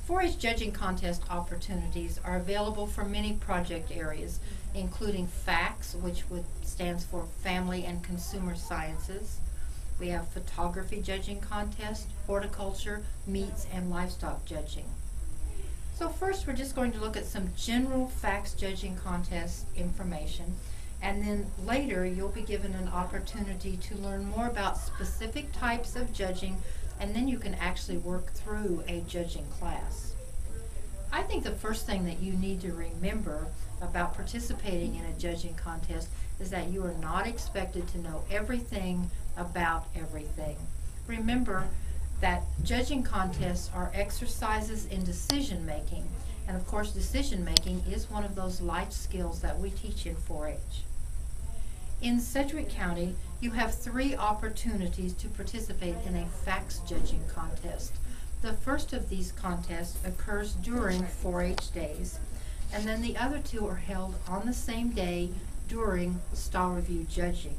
4-H judging contest opportunities are available for many project areas, including FACS, which stands for Family and Consumer Sciences. We have photography judging contest, horticulture, meats, and livestock judging. So first, we're just going to look at some general FACS judging contest information, and then later you'll be given an opportunity to learn more about specific types of judging, and then you can actually work through a judging class. I think the first thing that you need to remember about participating in a judging contest is that you are not expected to know everything about everything. Remember that judging contests are exercises in decision making, and of course decision making is one of those life skills that we teach in 4-H. In Sedgwick County, you have 3 opportunities to participate in a FACS judging contest. The first of these contests occurs during 4-H days, and then the other 2 are held on the same day during Star Review judging.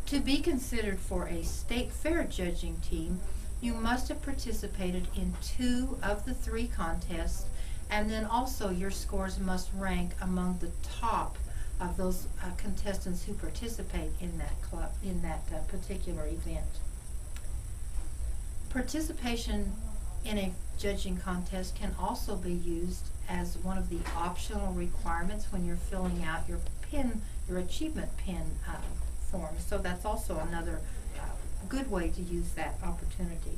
To be considered for a state fair judging team, you must have participated in 2 of the 3 contests, and then also your scores must rank among the top of those contestants who participate in that particular event. Participation in a judging contest can also be used as one of the optional requirements when you're filling out your achievement pin form. So that's also another good way to use that opportunity.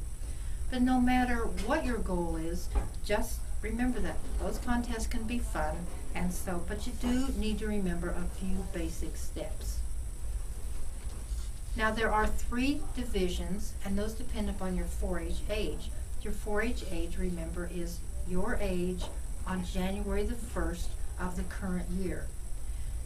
But no matter what your goal is, just remember that those contests can be fun, but you do need to remember a few basic steps. Now there are 3 divisions, and those depend upon your 4-H age. Your 4-H age, remember, is your age on January the 1st of the current year.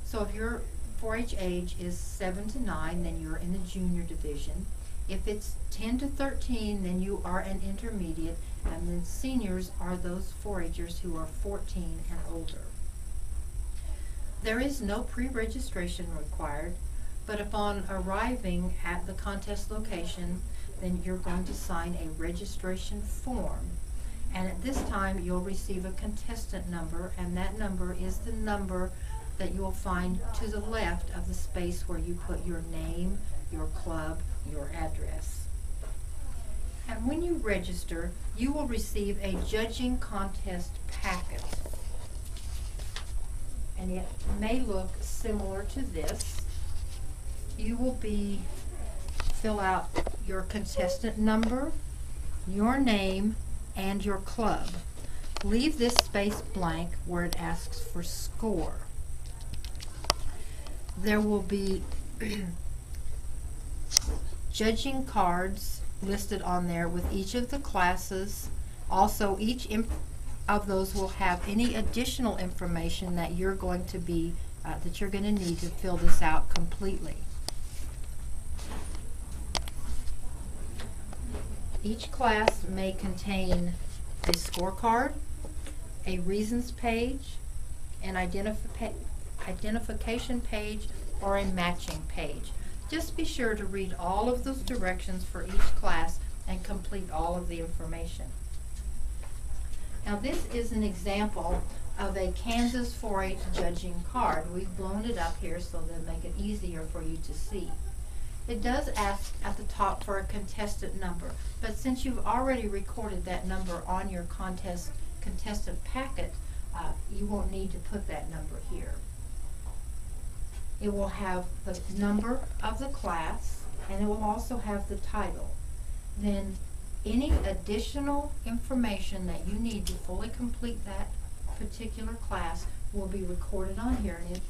So if your 4-H age is 7 to 9, then you're in the junior division. If it's 10 to 13, then you are an intermediate, and then seniors are those 4-Hers who are 14 and older. There is no pre-registration required, but upon arriving at the contest location, then you're going to sign a registration form. And at this time, you'll receive a contestant number, and that number is the number that you will find to the left of the space where you put your name, your club, your address. And when you register, you will receive a judging contest packet. And it may look similar to this. You will fill out your contestant number, your name, and your club. Leave this space blank where it asks for score. There will be judging cards listed on there with each of the classes. Also, each of those will have any additional information that you're going to need to fill this out completely. Each class may contain a scorecard, a reasons page, an identification page, or a matching page. Just be sure to read all of those directions for each class and complete all of the information. Now this is an example of a Kansas 4-H judging card. We've blown it up here so to make it easier for you to see. It does ask at the top for a contestant number, but since you've already recorded that number on your contestant packet, you won't need to put that number here. It will have the number of the class, and it will also have the title. Then any additional information that you need to fully complete that particular class will be recorded on here. And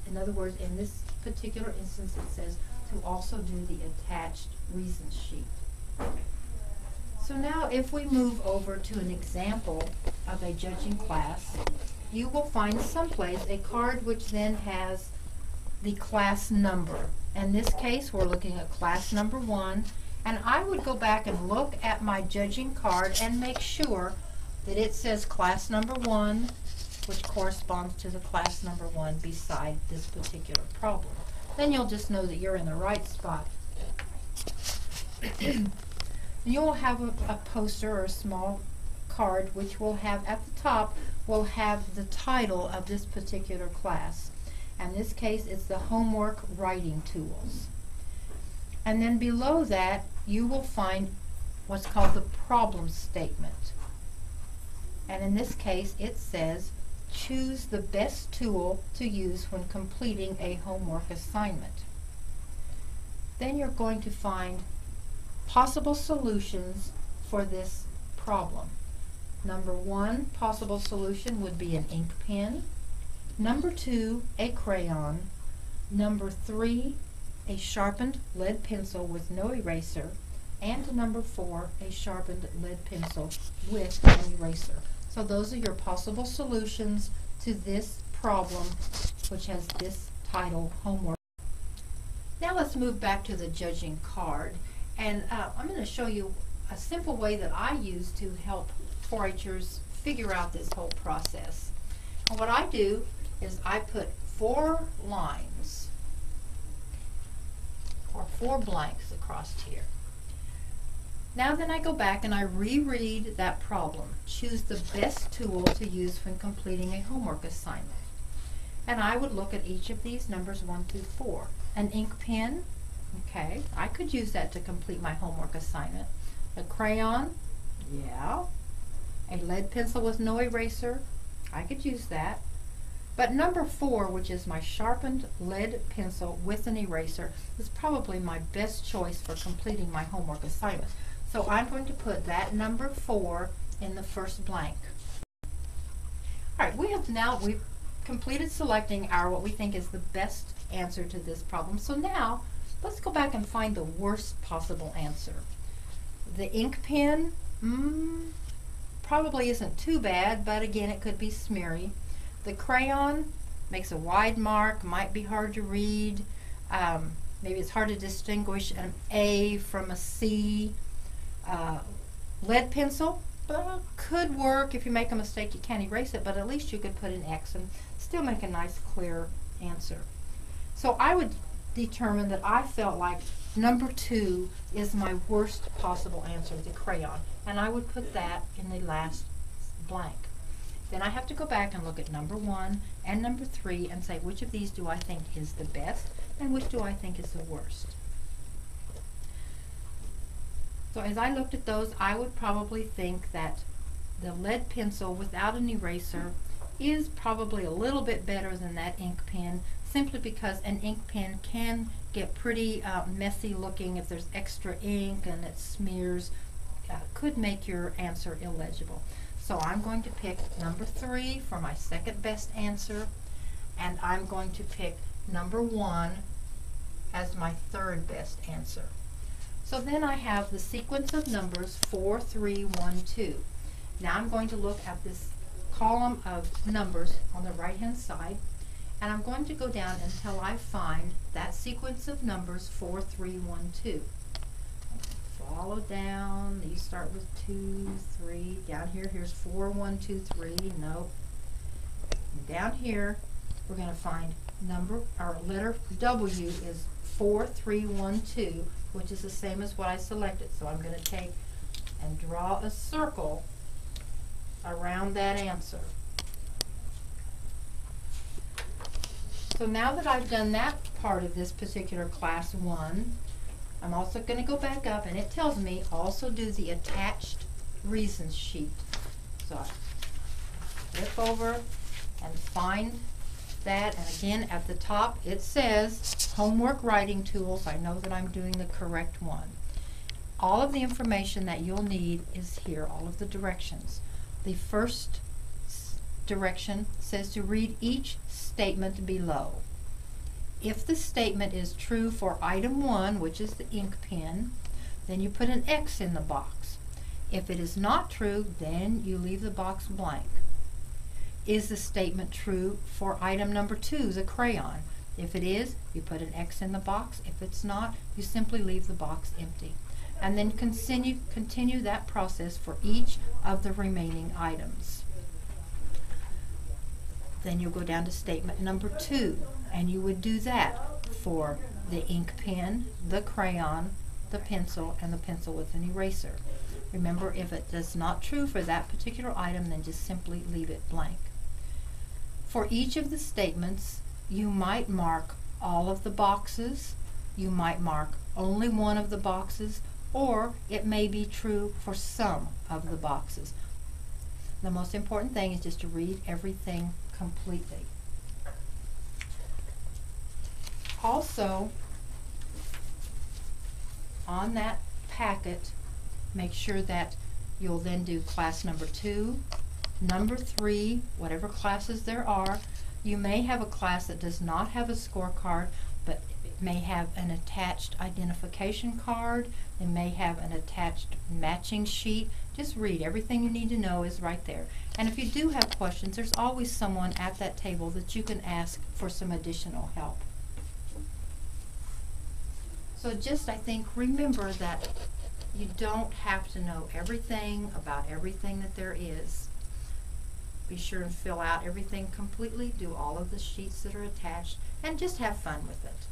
in other words, in this particular instance, it says to also do the attached reasons sheet. So now if we move over to an example of a judging class, you will find someplace a card which then has the class number. In this case, we're looking at class number 1, and I would go back and look at my judging card and make sure that it says class number 1, which corresponds to the class number 1 beside this particular problem. Then you'll just know that you're in the right spot. You'll have a poster or a small card, which will have at the top, will have the title of this particular class. In this case, it's the homework writing tools. And then below that, you will find what's called the problem statement. And in this case, it says, choose the best tool to use when completing a homework assignment. Then you're going to find possible solutions for this problem. Number 1 possible solution would be an ink pen. Number 2, a crayon. Number 3, a sharpened lead pencil with no eraser. And number 4, a sharpened lead pencil with an eraser. So those are your possible solutions to this problem, which has this title, homework. Now let's move back to the judging card. And I'm going to show you a simple way that I use to help 4-Hers figure out this whole process. And what I do is I put 4 lines or 4 blanks across here. Now then I go back and I reread that problem. Choose the best tool to use when completing a homework assignment. And I would look at each of these numbers 1 through 4. An ink pen, okay, I could use that to complete my homework assignment. A crayon, yeah. A lead pencil with no eraser, I could use that. But number 4, which is my sharpened lead pencil with an eraser, is probably my best choice for completing my homework assignment. So I'm going to put that number 4 in the first blank. Alright, we've completed selecting our what we think is the best answer to this problem. So now let's go back and find the worst possible answer. The ink pen probably isn't too bad, but again it could be smeary. The crayon makes a wide mark, might be hard to read. Maybe it's hard to distinguish an A from a C. Lead pencil could work. If you make a mistake, you can't erase it, but at least you could put an X and still make a nice, clear answer. So I would determine that I felt like number 2 is my worst possible answer, the crayon, and I would put that in the last blank. Then I have to go back and look at number 1 and number 3 and say which of these do I think is the best and which do I think is the worst. So as I looked at those, I would probably think that the lead pencil without an eraser is probably a little bit better than that ink pen, simply because an ink pen can get pretty messy looking if there's extra ink and it smears, could make your answer illegible. So I'm going to pick number 3 for my second best answer, and I'm going to pick number 1 as my third best answer. So then I have the sequence of numbers 4, 3, 1, 2. Now I'm going to look at this column of numbers on the right hand side, and I'm going to go down until I find that sequence of numbers 4, 3, 1, 2. Follow down. These start with 2, 3. Down here, here's 4, 1, 2, 3. Nope. And down here, we're going to find letter W is 4, 3, 1, 2, which is the same as what I selected. So I'm going to take and draw a circle around that answer. So now that I've done that part of this particular class 1, I'm also going to go back up, and it tells me also do the attached reasons sheet. So I flip over and find that, and again at the top it says homework writing tools. I know that I'm doing the correct one. All of the information that you'll need is here, all of the directions. The first direction says to read each statement below. If the statement is true for item 1, which is the ink pen, then you put an X in the box. If it is not true, then you leave the box blank. Is the statement true for item number 2, the crayon? If it is, you put an X in the box. If it's not, you simply leave the box empty. And then continue that process for each of the remaining items. Then you'll go down to statement number 2, and you would do that for the ink pen, the crayon, the pencil, and the pencil with an eraser. Remember, if it is not true for that particular item, then just simply leave it blank. For each of the statements, you might mark all of the boxes, you might mark only one of the boxes, or it may be true for some of the boxes. The most important thing is just to read everything completely. Also, on that packet, make sure that you'll then do class number 2, number 3, whatever classes there are. You may have a class that does not have a scorecard, but it may have an attached identification card. It may have an attached matching sheet. Just read. Everything you need to know is right there. And if you do have questions, there's always someone at that table that you can ask for some additional help. So just, I think, remember that you don't have to know everything about everything that there is. Be sure and fill out everything completely, do all of the sheets that are attached, and just have fun with it.